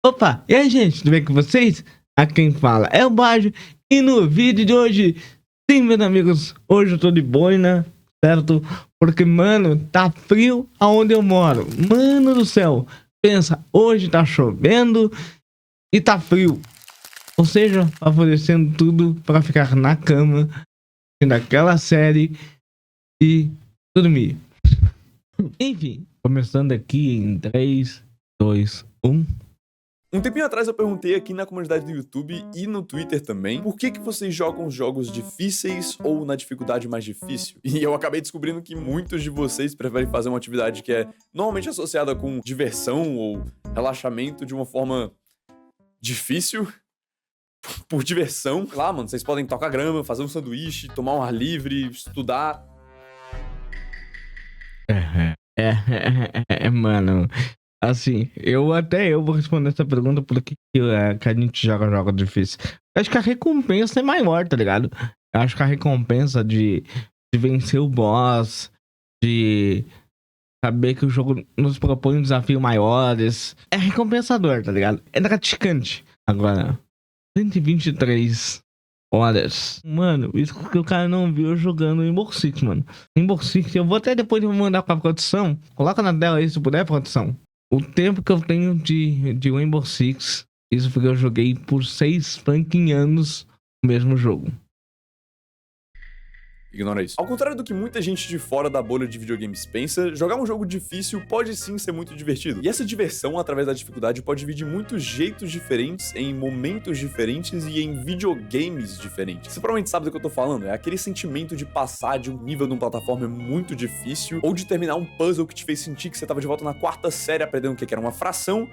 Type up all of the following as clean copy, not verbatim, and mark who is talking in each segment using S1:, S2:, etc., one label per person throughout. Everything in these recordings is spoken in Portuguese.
S1: Opa, e aí gente, tudo bem com vocês? Aqui quem fala é o Bajo. E no vídeo de hoje, sim meus amigos, hoje eu tô de boina, certo? Porque mano, tá frio aonde eu moro. Mano do céu, pensa, hoje tá chovendo e tá frio. Ou seja, favorecendo tudo pra ficar na cama, vendo aquela série e dormir. Enfim, começando aqui em 3, 2, 1...
S2: Um tempinho atrás eu perguntei aqui na comunidade do YouTube e no Twitter também por que vocês jogam jogos difíceis ou na dificuldade mais difícil. E eu acabei descobrindo que muitos de vocês preferem fazer uma atividade que é normalmente associada com diversão ou relaxamento de uma forma difícil, por diversão. Lá, mano, vocês podem tocar grama, fazer um sanduíche, tomar um ar livre, estudar.
S1: Mano, assim, eu vou responder essa pergunta porque que a gente joga difícil. Eu acho que a recompensa é maior, tá ligado? Eu acho que a recompensa de vencer o boss, de saber que o jogo nos propõe um desafio maiores, é recompensador, tá ligado? É gratificante. Agora, 123 horas. Mano, isso que o cara não viu eu jogando Rainbow Six, mano. Rainbow Six, eu vou até depois mandar pra produção. Coloca na tela aí se puder, produção. O tempo que eu tenho de Rainbow Six, isso porque eu joguei por 6 fucking anos o mesmo jogo.
S2: Ignora isso. Ao contrário do que muita gente de fora da bolha de videogames pensa, jogar um jogo difícil pode sim ser muito divertido. E essa diversão, através da dificuldade, pode vir de muitos jeitos diferentes, em momentos diferentes e em videogames diferentes. Você provavelmente sabe do que eu tô falando, é aquele sentimento de passar de um nível de uma plataforma muito difícil, ou de terminar um puzzle que te fez sentir que você tava de volta na quarta série aprendendo o que era uma fração,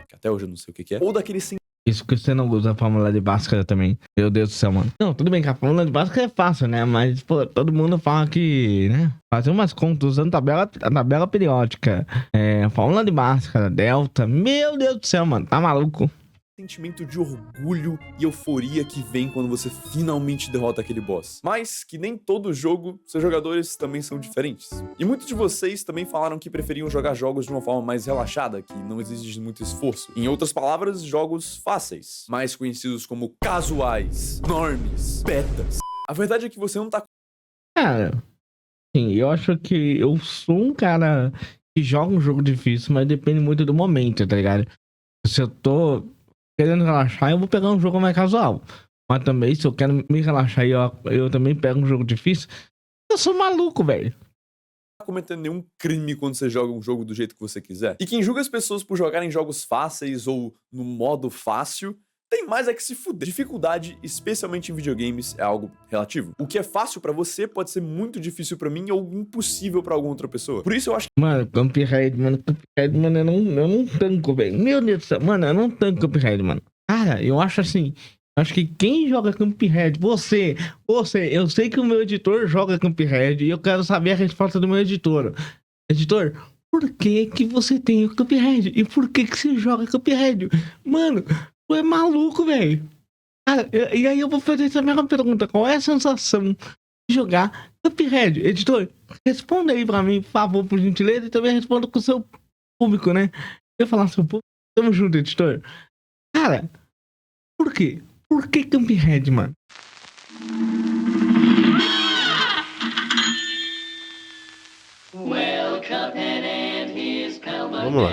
S2: que até hoje eu não sei o que é, ou daquele
S1: isso que você não usa a fórmula de Bhaskara também. Meu Deus do céu, mano. Não, tudo bem que a fórmula de Bhaskara é fácil, né? Mas, pô, todo mundo fala que, né? Fazer umas contas usando a tabela periódica. Fórmula de Bhaskara, delta. Meu Deus do céu, mano. Tá maluco?
S2: Sentimento de orgulho e euforia que vem quando você finalmente derrota aquele boss. Mas que nem todo jogo, seus jogadores também são diferentes. E muitos de vocês também falaram que preferiam jogar jogos de uma forma mais relaxada, que não exige muito esforço. Em outras palavras, jogos fáceis, mais conhecidos como casuais, normies, betas. A verdade é que você não tá...
S1: Cara, sim, eu acho que eu sou um cara que joga um jogo difícil, mas depende muito do momento, tá ligado? Se eu tô querendo relaxar, eu vou pegar um jogo mais casual. Mas também, se eu quero me relaxar e eu também pego um jogo difícil, eu sou maluco, velho.
S2: Não tá cometendo nenhum crime quando você joga um jogo do jeito que você quiser. E quem julga as pessoas por jogarem jogos fáceis ou no modo fácil, tem mais é que se fuder. Dificuldade, especialmente em videogames, é algo relativo. O que é fácil pra você pode ser muito difícil pra mim ou impossível pra alguma outra pessoa. Por isso eu acho que...
S1: Mano, Cuphead, mano, eu não tanco, velho. Meu Deus do céu, mano, eu não tanco Cuphead, mano. Cara, eu acho assim, acho que quem joga Cuphead, você, eu sei que o meu editor joga Cuphead e eu quero saber a resposta do meu editor. Editor, por que que você tem o Cuphead? E por que que você joga Cuphead? Mano, tu é maluco, velho. Cara, e aí eu vou fazer essa mesma pergunta. Qual é a sensação de jogar Cuphead? Editor, responda aí pra mim, por favor, por gentileza, e também responda com o seu público, né? Eu falar seu público. Tamo junto, editor. Cara, por quê? Por que Cuphead, mano?
S3: Vamos lá.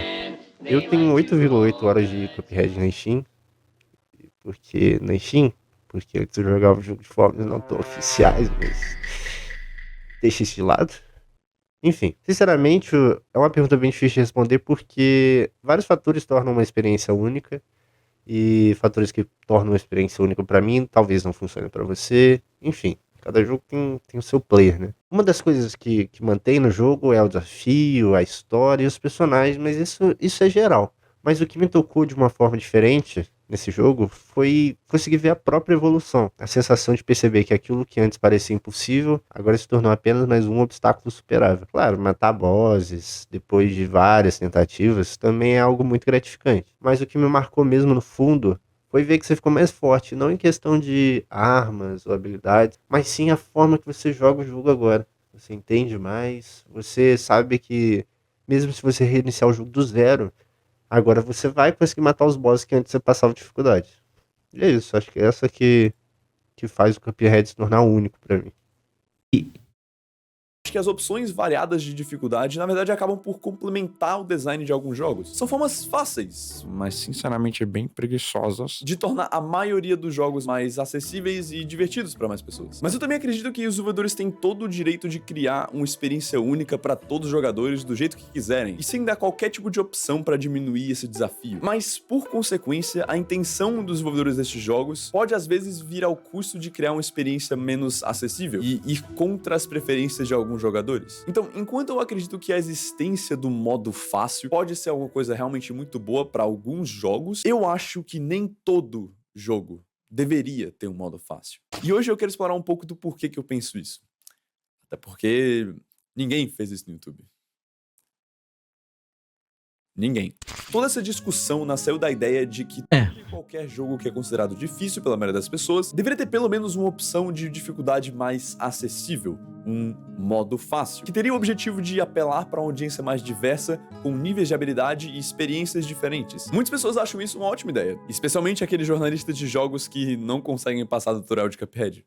S3: Eu tenho 8,8 horas de Cuphead na Steam. Porque antes eu jogava jogo de formas não tão oficiais, mas deixa isso de lado. Enfim, sinceramente, é uma pergunta bem difícil de responder porque vários fatores tornam uma experiência única e fatores que tornam uma experiência única pra mim talvez não funcionem pra você. Enfim, cada jogo tem o seu player, né? Uma das coisas que mantém no jogo é o desafio, a história e os personagens, mas isso é geral. Mas o que me tocou de uma forma diferente nesse jogo foi conseguir ver a própria evolução. A sensação de perceber que aquilo que antes parecia impossível, agora se tornou apenas mais um obstáculo superável. Claro, matar bosses depois de várias tentativas também é algo muito gratificante. Mas o que me marcou mesmo no fundo foi ver que você ficou mais forte, não em questão de armas ou habilidades, mas sim a forma que você joga o jogo agora. Você entende mais, você sabe que mesmo se você reiniciar o jogo do zero, Agora você vai conseguir matar os bosses que antes você passava dificuldade. E é isso, acho que é essa que faz o Cuphead se tornar único pra mim.
S2: Acho que as opções variadas de dificuldade, na verdade, acabam por complementar o design de alguns jogos. São formas fáceis, mas sinceramente bem preguiçosas, de tornar a maioria dos jogos mais acessíveis e divertidos para mais pessoas. Mas eu também acredito que os desenvolvedores têm todo o direito de criar uma experiência única para todos os jogadores do jeito que quiserem, e sem dar qualquer tipo de opção para diminuir esse desafio. Mas, por consequência, a intenção dos desenvolvedores destes jogos pode às vezes vir ao custo de criar uma experiência menos acessível e ir contra as preferências de alguns jogadores. Então, enquanto eu acredito que a existência do modo fácil pode ser alguma coisa realmente muito boa para alguns jogos, eu acho que nem todo jogo deveria ter um modo fácil. E hoje eu quero explorar um pouco do porquê que eu penso isso. Até porque ninguém fez isso no YouTube. Ninguém. Toda essa discussão nasceu da ideia de que todo e qualquer jogo que é considerado difícil pela maioria das pessoas deveria ter pelo menos uma opção de dificuldade mais acessível, um modo fácil, que teria o objetivo de apelar para uma audiência mais diversa, com níveis de habilidade e experiências diferentes. Muitas pessoas acham isso uma ótima ideia, especialmente aqueles jornalistas de jogos que não conseguem passar do tutorial de Cuphead.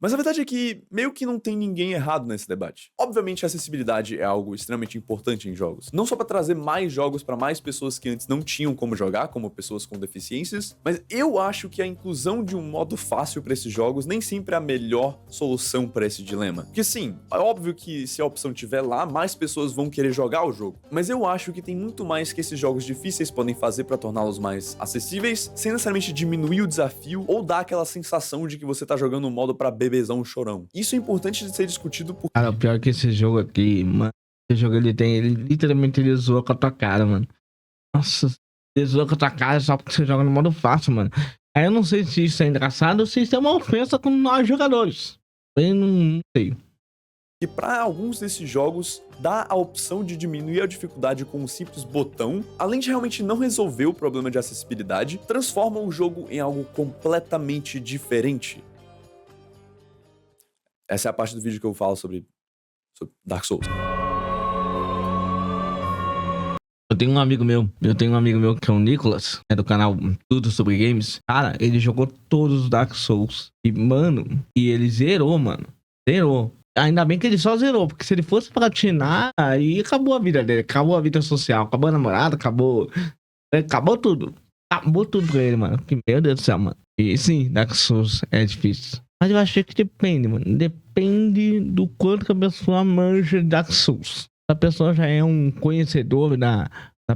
S2: Mas a verdade é que meio que não tem ninguém errado nesse debate. Obviamente a acessibilidade é algo extremamente importante em jogos. Não só para trazer mais jogos para mais pessoas que antes não tinham como jogar, como pessoas com deficiências, mas eu acho que a inclusão de um modo fácil para esses jogos nem sempre é a melhor solução para esse dilema. Porque sim, é óbvio que se a opção estiver lá, mais pessoas vão querer jogar o jogo. Mas eu acho que tem muito mais que esses jogos difíceis podem fazer para torná-los mais acessíveis, sem necessariamente diminuir o desafio ou dar aquela sensação de que você tá jogando um modo para bebezão chorão. Isso é importante de ser discutido por...
S1: Cara, o pior é que esse jogo aqui, mano, esse jogo ele literalmente ele zoa com a tua cara, mano. Nossa, ele zoa com a tua cara só porque você joga no modo fácil, mano. Aí eu não sei se isso é engraçado ou se isso é uma ofensa com nós jogadores. Eu não sei.
S2: E para alguns desses jogos, dá a opção de diminuir a dificuldade com um simples botão, além de realmente não resolver o problema de acessibilidade, transforma o jogo em algo completamente diferente. Essa é a parte do vídeo que eu falo sobre Dark Souls.
S1: Eu tenho um amigo meu que é o Nicolas, é do canal Tudo Sobre Games. Cara, ele jogou todos os Dark Souls. E, mano, ele zerou, mano. Zerou. Ainda bem que ele só zerou, porque se ele fosse platinar, aí acabou a vida dele. Acabou a vida social, acabou a namorada, acabou tudo. Acabou tudo pra ele, mano. Meu Deus do céu, mano. E sim, Dark Souls é difícil. Mas eu achei que depende, mano. Depende do quanto que a pessoa manja de Dark Souls. Se a pessoa já é um conhecedor da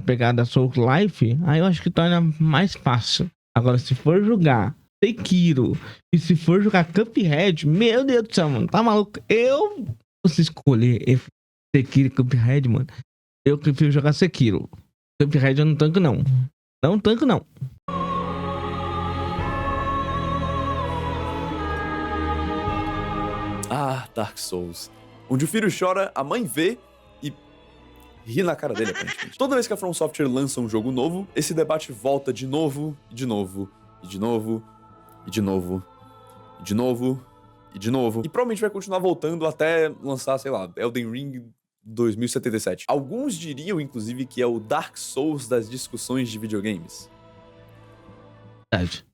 S1: pegada Souls Life, aí eu acho que torna mais fácil. Agora, se for jogar Sekiro e se for jogar Cuphead, meu Deus do céu, mano, tá maluco? Se escolher Sekiro e Cuphead, mano, eu prefiro jogar Sekiro. Cuphead eu não tanco, não. Não tanco, não.
S2: Ah, Dark Souls. Onde o filho chora, a mãe vê e ri na cara dele, aparentemente. Toda vez que a From Software lança um jogo novo, esse debate volta de novo, e de novo, e de novo, e de novo, e de novo, e de novo. E provavelmente vai continuar voltando até lançar, sei lá, Elden Ring 2077. Alguns diriam, inclusive, que é o Dark Souls das discussões de videogames.
S1: Verdade.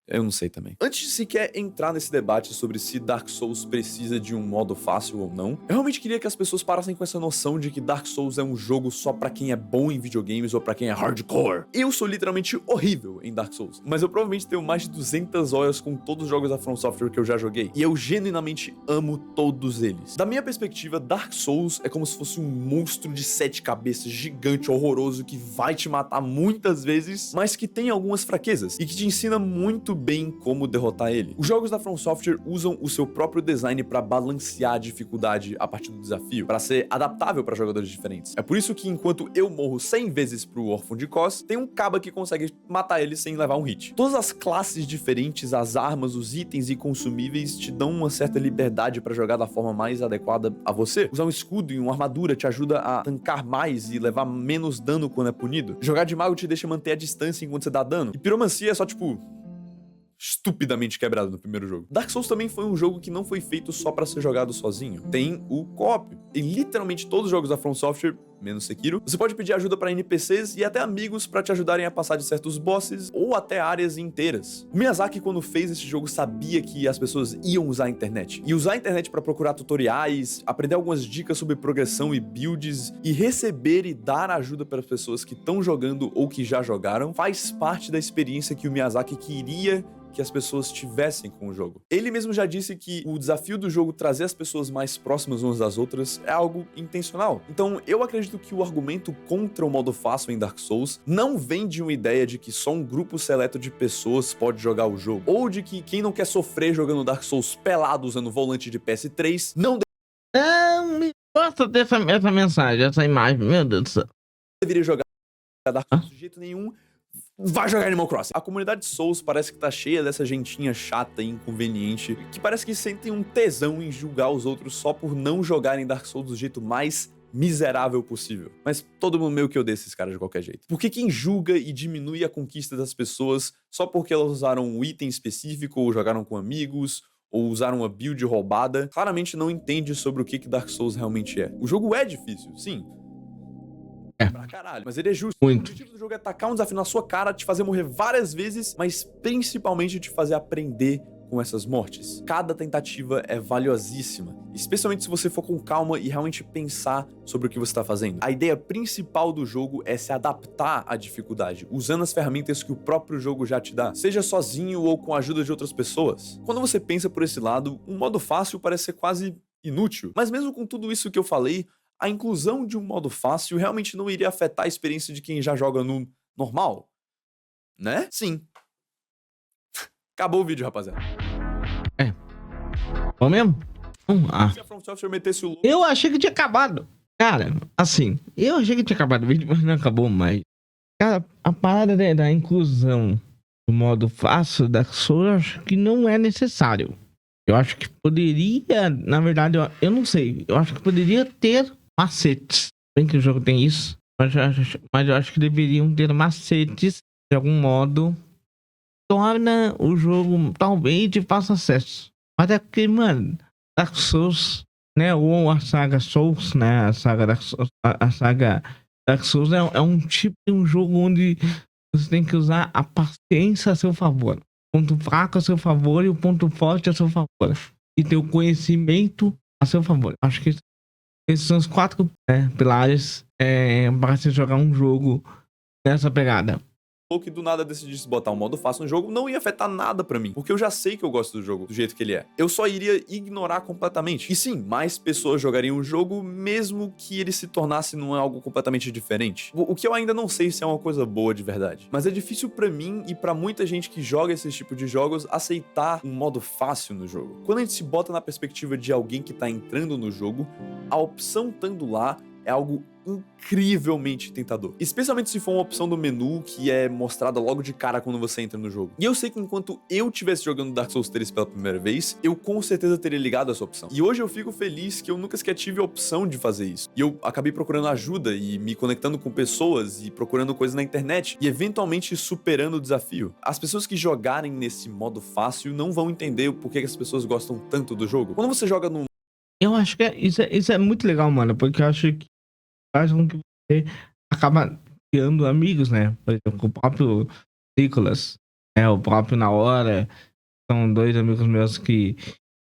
S2: Eu não sei também. Antes de sequer entrar nesse debate sobre se Dark Souls precisa de um modo fácil ou não, eu realmente queria que as pessoas parassem com essa noção de que Dark Souls é um jogo só pra quem é bom em videogames ou pra quem é hardcore. Eu sou literalmente horrível em Dark Souls, mas eu provavelmente tenho mais de 200 horas com todos os jogos da From Software que eu já joguei, e eu genuinamente amo todos eles. Da minha perspectiva, Dark Souls é como se fosse um monstro de 7 cabeças gigante, horroroso, que vai te matar muitas vezes, mas que tem algumas fraquezas, e que te ensina muito bem como derrotar ele. Os jogos da From Software usam o seu próprio design para balancear a dificuldade a partir do desafio, para ser adaptável para jogadores diferentes. É por isso que enquanto eu morro 100 vezes pro órfão de Cos, tem um caba que consegue matar ele sem levar um hit. Todas as classes diferentes, as armas, os itens e consumíveis te dão uma certa liberdade para jogar da forma mais adequada a você. Usar um escudo e uma armadura te ajuda a tancar mais e levar menos dano quando é punido. Jogar de mago te deixa manter a distância enquanto você dá dano. E piromancia é só tipo estupidamente quebrado no primeiro jogo. Dark Souls também foi um jogo que não foi feito só pra ser jogado sozinho. Tem o co-op. E literalmente todos os jogos da From Software, menos Sekiro. Você pode pedir ajuda pra NPCs e até amigos pra te ajudarem a passar de certos bosses ou até áreas inteiras. O Miyazaki, quando fez esse jogo, sabia que as pessoas iam usar a internet. E usar a internet pra procurar tutoriais, aprender algumas dicas sobre progressão e builds, e receber e dar ajuda para as pessoas que estão jogando ou que já jogaram, faz parte da experiência que o Miyazaki queria que as pessoas tivessem com o jogo. Ele mesmo já disse que o desafio do jogo trazer as pessoas mais próximas umas das outras é algo intencional. Então eu acredito que o argumento contra o modo fácil em Dark Souls não vem de uma ideia de que só um grupo seleto de pessoas pode jogar o jogo, ou de que quem não quer sofrer jogando Dark Souls pelado usando volante de PS3 não
S1: Me gosta dessa mensagem, essa imagem, meu Deus do céu.
S2: deveria jogar Dark Souls de jeito nenhum. Vai jogar Animal Crossing. A comunidade Souls parece que tá cheia dessa gentinha chata e inconveniente, que parece que sentem um tesão em julgar os outros só por não jogarem Dark Souls do jeito mais miserável possível. Mas todo mundo meio que odeia esses caras de qualquer jeito. Porque quem julga e diminui a conquista das pessoas só porque elas usaram um item específico, ou jogaram com amigos, ou usaram uma build roubada, claramente não entende sobre o que Dark Souls realmente é. O jogo é difícil, sim. Pra caralho, mas ele é justo.
S1: Muito.
S2: O objetivo do jogo é tacar um desafio na sua cara, te fazer morrer várias vezes, mas principalmente te fazer aprender com essas mortes. Cada tentativa é valiosíssima, especialmente se você for com calma e realmente pensar sobre o que você está fazendo. A ideia principal do jogo é se adaptar à dificuldade, usando as ferramentas que o próprio jogo já te dá, seja sozinho ou com a ajuda de outras pessoas. Quando você pensa por esse lado, um modo fácil parece ser quase inútil, mas mesmo com tudo isso que eu falei, a inclusão de um modo fácil realmente não iria afetar a experiência de quem já joga no normal, né? Sim. Acabou o vídeo, rapaziada.
S1: Bom mesmo?
S2: Se a From Software metesse o louco...
S1: Eu achei que tinha acabado. Cara, assim, eu achei que tinha acabado o vídeo, mas não acabou mais. Cara, a parada da inclusão do modo fácil da Souls, eu acho que não é necessário. Eu acho que poderia, na verdade, eu não sei. Eu acho que poderia ter macetes. Bem que o jogo tem isso, mas eu acho que deveriam ter macetes de algum modo. Torna o jogo talvez de fácil acesso. Mas é porque, mano, Dark Souls, né? Ou a saga Souls, né? A saga Dark Souls é um tipo de um jogo onde você tem que usar a paciência a seu favor. O ponto fraco a seu favor e o ponto forte a seu favor. E ter o conhecimento a seu favor. Acho que esses são os 4 pilares para você jogar um jogo nessa pegada.
S2: Que do nada decidisse botar um modo fácil no jogo, não ia afetar nada pra mim, porque eu já sei que eu gosto do jogo do jeito que ele é. Eu só iria ignorar completamente. E sim, mais pessoas jogariam o jogo mesmo que ele se tornasse num algo completamente diferente. O que eu ainda não sei se é uma coisa boa de verdade. Mas é difícil pra mim e pra muita gente que joga esse tipo de jogos aceitar um modo fácil no jogo. Quando a gente se bota na perspectiva de alguém que tá entrando no jogo, a opção estando lá é algo incrivelmente tentador. Especialmente se for uma opção do menu que é mostrada logo de cara quando você entra no jogo. E eu sei que enquanto eu estivesse jogando Dark Souls 3 pela primeira vez, eu com certeza teria ligado essa opção. E hoje eu fico feliz que eu nunca sequer tive a opção de fazer isso. E eu acabei procurando ajuda e me conectando com pessoas e procurando coisas na internet e eventualmente superando o desafio. As pessoas que jogarem nesse modo fácil não vão entender o porquê que as pessoas gostam tanto do jogo. Quando você joga no...
S1: Eu acho que isso é muito legal, mano, porque eu acho que faz com que você acaba criando amigos, né? Por exemplo, o próprio Nicholas, o próprio Na Hora, são 2 amigos meus que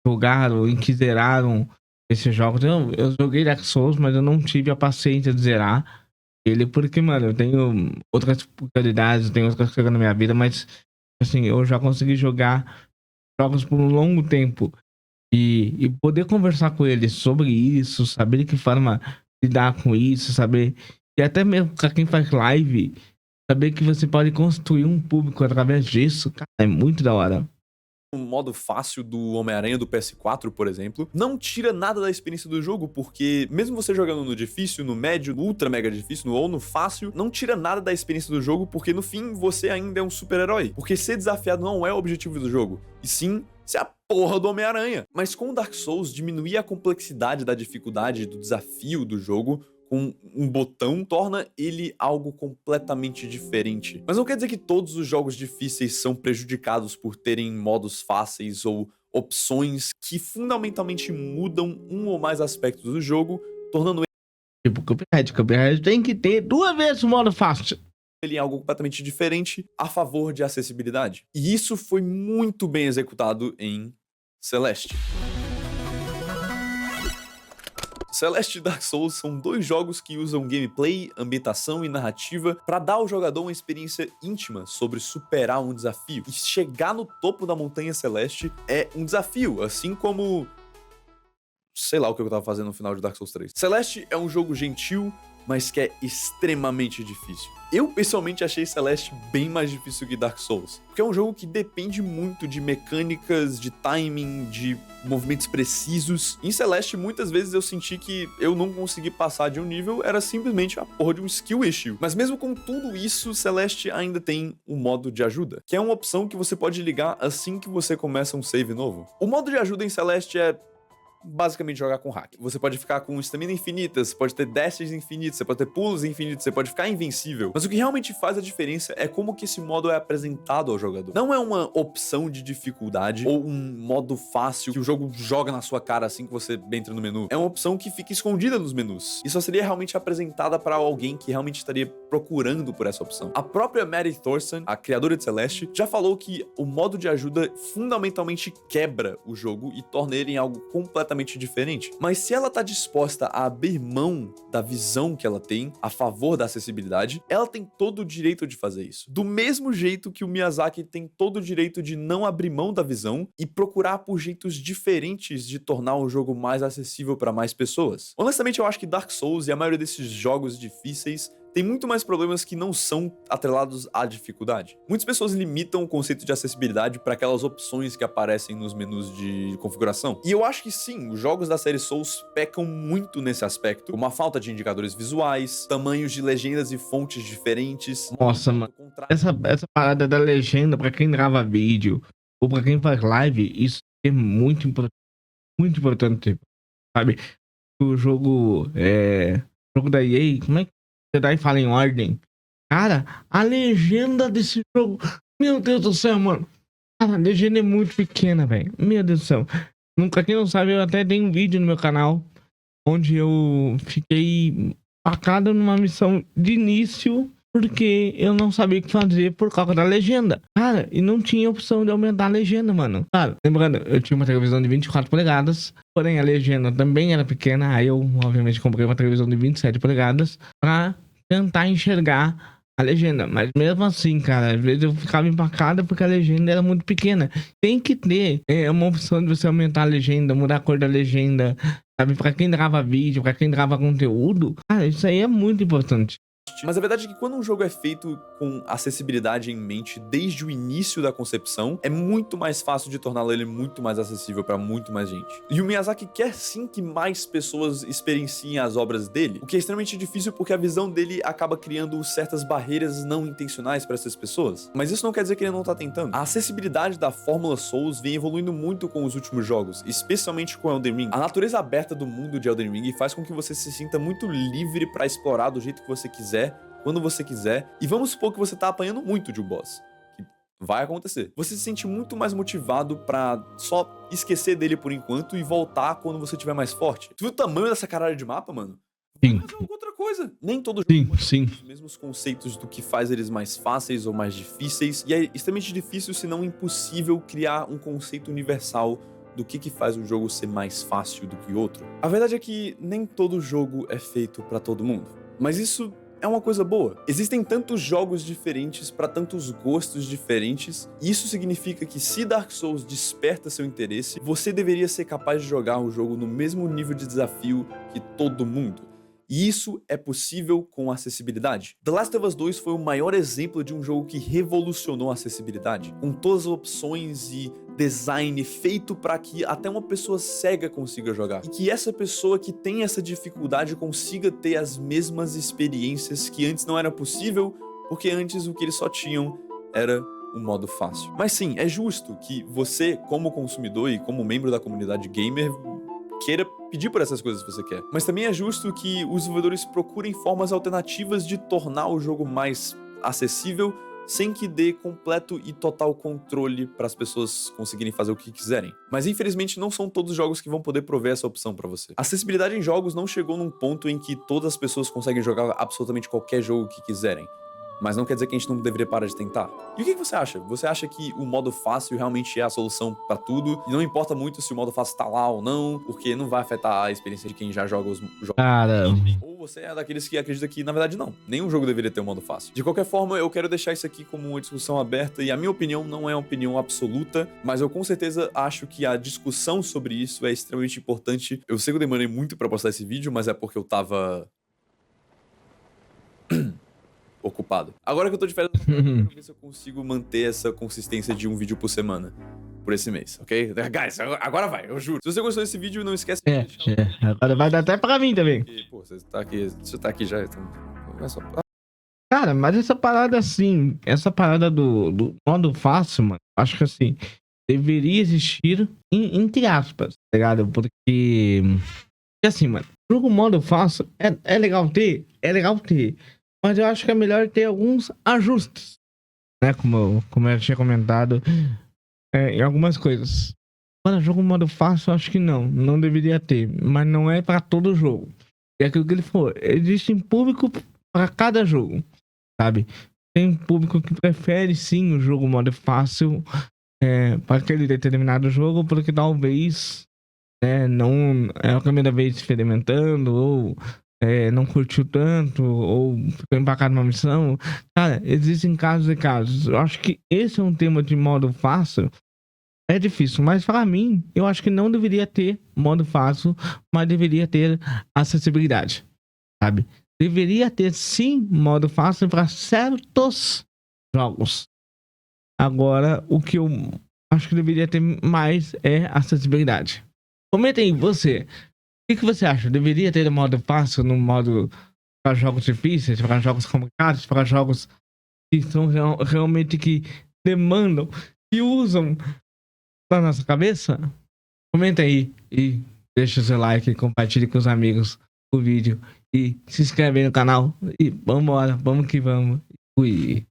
S1: jogaram e que zeraram esses jogos. Eu joguei Dark Souls, mas eu não tive a paciência de zerar ele, porque, mano, eu tenho outras prioridades, tenho outras coisas na minha vida, mas, assim, eu já consegui jogar jogos por um longo tempo e poder conversar com ele sobre isso, saber de que forma lidar com isso, saber, e até mesmo pra quem faz live, saber que você pode construir um público através disso, cara, é muito da hora.
S2: O modo fácil do Homem-Aranha do PS4, por exemplo, não tira nada da experiência do jogo, porque mesmo você jogando no difícil, no médio, no ultra mega difícil, ou no fácil, não tira nada da experiência do jogo, porque no fim você ainda é um super-herói. Porque ser desafiado não é o objetivo do jogo, e sim ser a porra do Homem-Aranha. Mas com o Dark Souls, diminuir a complexidade da dificuldade do desafio do jogo com um botão torna ele algo completamente diferente. Mas não quer dizer que todos os jogos difíceis são prejudicados por terem modos fáceis ou opções que fundamentalmente mudam um ou mais aspectos do jogo, tornando
S1: Tipo, Cuphead tem que ter 2 vezes o modo fácil.
S2: Ele é algo completamente diferente a favor de acessibilidade. E isso foi muito bem executado em Celeste. Celeste e Dark Souls são 2 jogos que usam gameplay, ambientação e narrativa para dar ao jogador uma experiência íntima sobre superar um desafio. E chegar no topo da montanha Celeste é um desafio, assim como... sei lá o que eu tava fazendo no final de Dark Souls 3. Celeste é um jogo gentil, mas que é extremamente difícil. Eu, pessoalmente, achei Celeste bem mais difícil que Dark Souls, porque é um jogo que depende muito de mecânicas, de timing, de movimentos precisos. Em Celeste, muitas vezes eu senti que eu não consegui passar de um nível, era simplesmente a porra de um skill issue. Mas mesmo com tudo isso, Celeste ainda tem um modo de ajuda, que é uma opção que você pode ligar assim que você começa um save novo. O modo de ajuda em Celeste é basicamente jogar com hack. Você pode ficar com estamina infinita, você pode ter dashes infinitos, você pode ter pulos infinitos, você pode ficar invencível. Mas o que realmente faz a diferença é como que esse modo é apresentado ao jogador. Não é uma opção de dificuldade ou um modo fácil que o jogo joga na sua cara assim que você entra no menu. É uma opção que fica escondida nos menus. E só seria realmente apresentada para alguém que realmente estaria procurando por essa opção. A própria Mary Thorson, a criadora de Celeste, já falou que o modo de ajuda fundamentalmente quebra o jogo e torna ele em algo completamente diferente. Mas se ela tá disposta a abrir mão da visão que ela tem a favor da acessibilidade, ela tem todo o direito de fazer isso. Do mesmo jeito que o Miyazaki tem todo o direito de não abrir mão da visão e procurar por jeitos diferentes de tornar o jogo mais acessível para mais pessoas. Honestamente, eu acho que Dark Souls e a maioria desses jogos difíceis tem muito mais problemas que não são atrelados à dificuldade. Muitas pessoas limitam o conceito de acessibilidade para aquelas opções que aparecem nos menus de configuração. E eu acho que sim, os jogos da série Souls pecam muito nesse aspecto, como a falta de indicadores visuais, tamanhos de legendas e fontes diferentes.
S1: Nossa, mano. Essa parada da legenda, pra quem grava vídeo ou pra quem faz live, isso é muito importante, sabe? O jogo da EA, como é que Jedi fala em ordem? Cara, a legenda desse jogo, meu Deus do céu, mano. Cara, a legenda é muito pequena, velho. Meu Deus do céu. Pra quem não sabe, eu até tenho um vídeo no meu canal onde eu fiquei pacado numa missão de início porque eu não sabia o que fazer por causa da legenda. Cara, e não tinha opção de aumentar a legenda, mano. Claro, lembrando, eu tinha uma televisão de 24 polegadas, porém a legenda também era pequena. Aí eu, obviamente, comprei uma televisão de 27 polegadas pra tentar enxergar a legenda. Mas mesmo assim, cara, às vezes eu ficava empacada porque a legenda era muito pequena. Tem que ter uma opção de você aumentar a legenda, mudar a cor da legenda, sabe? Pra quem grava vídeo, pra quem grava conteúdo, cara, isso aí é muito importante.
S2: Mas a verdade é que quando um jogo é feito com acessibilidade em mente desde o início da concepção, é muito mais fácil de torná-lo ele muito mais acessível para muito mais gente. E o Miyazaki quer sim que mais pessoas experienciem as obras dele, o que é extremamente difícil porque a visão dele acaba criando certas barreiras não intencionais para essas pessoas. Mas isso não quer dizer que ele não tá tentando. A acessibilidade da fórmula Souls vem evoluindo muito com os últimos jogos, especialmente com Elden Ring. A natureza aberta do mundo de Elden Ring faz com que você se sinta muito livre para explorar do jeito que você quiser, quando você quiser, e vamos supor que você tá apanhando muito de um boss, que vai acontecer. Você se sente muito mais motivado pra só esquecer dele por enquanto e voltar quando você estiver mais forte. Tu viu o tamanho dessa caralho de mapa, mano?
S1: Sim.
S2: Vai fazer outra coisa. Nem todo jogo
S1: Sim.
S2: tem os mesmos conceitos do que faz eles mais fáceis ou mais difíceis, e é extremamente difícil, se não impossível, criar um conceito universal do que faz um jogo ser mais fácil do que outro. A verdade é que nem todo jogo é feito pra todo mundo, mas isso é uma coisa boa. Existem tantos jogos diferentes para tantos gostos diferentes, e isso significa que se Dark Souls desperta seu interesse, você deveria ser capaz de jogar o jogo no mesmo nível de desafio que todo mundo. E isso é possível com acessibilidade. The Last of Us 2 foi o maior exemplo de um jogo que revolucionou a acessibilidade, com todas as opções e design feito para que até uma pessoa cega consiga jogar. E que essa pessoa que tem essa dificuldade consiga ter as mesmas experiências que antes não era possível, porque antes o que eles só tinham era um modo fácil. Mas sim, é justo que você, como consumidor e como membro da comunidade gamer, queira pedir por essas coisas que você quer. Mas também é justo que os desenvolvedores procurem formas alternativas de tornar o jogo mais acessível sem que dê completo e total controle para as pessoas conseguirem fazer o que quiserem. Mas infelizmente não são todos os jogos que vão poder prover essa opção para você. A acessibilidade em jogos não chegou num ponto em que todas as pessoas conseguem jogar absolutamente qualquer jogo que quiserem. Mas não quer dizer que a gente não deveria parar de tentar. E o que você acha? Você acha que o modo fácil realmente é a solução pra tudo? E não importa muito se o modo fácil tá lá ou não, porque não vai afetar a experiência de quem já joga os jogos.
S1: Cara,
S2: Ou você é daqueles que acredita que, na verdade, não. Nenhum jogo deveria ter um modo fácil. De qualquer forma, eu quero deixar isso aqui como uma discussão aberta, e a minha opinião não é uma opinião absoluta, mas eu com certeza acho que a discussão sobre isso é extremamente importante. Eu sei que eu demorei muito pra postar esse vídeo, mas é porque eu tava ocupado. Agora que eu tô de férias, eu quero ver se eu consigo manter essa consistência de um vídeo por semana por esse mês, ok? Guys, agora vai, eu juro. Se você gostou desse vídeo, não esquece de deixar
S1: agora vai dar até pra mim também.
S2: porque, pô, você tá aqui já, então... É só...
S1: Cara, mas essa parada assim, essa parada do modo fácil, mano, acho que assim, deveria existir entre aspas, tá ligado? Porque assim, mano, jogo modo fácil é legal ter, mas eu acho que é melhor ter alguns ajustes, né? Como eu tinha comentado em algumas coisas. Para jogo modo fácil, eu acho que não deveria ter, mas não é pra todo jogo. É aquilo que ele falou, existe público pra cada jogo, sabe? Tem público que prefere sim o jogo modo fácil para aquele determinado jogo, porque talvez não é a primeira vez experimentando, ou não curtiu tanto, ou ficou empacado numa missão. Cara, existem casos e casos. Eu acho que esse é um tema de modo fácil. É difícil, mas para mim, eu acho que não deveria ter modo fácil, mas deveria ter acessibilidade, sabe? Deveria ter sim modo fácil para certos jogos. Agora, o que eu acho que deveria ter mais é acessibilidade. Comenta aí, você. O que você acha? Deveria ter modo fácil no modo para jogos difíceis, para jogos complicados, para jogos que são realmente que demandam, que usam da nossa cabeça? Comenta aí e deixa o seu like, compartilhe com os amigos o vídeo e se inscreve aí no canal. E vambora, vamos que vamos. Fui.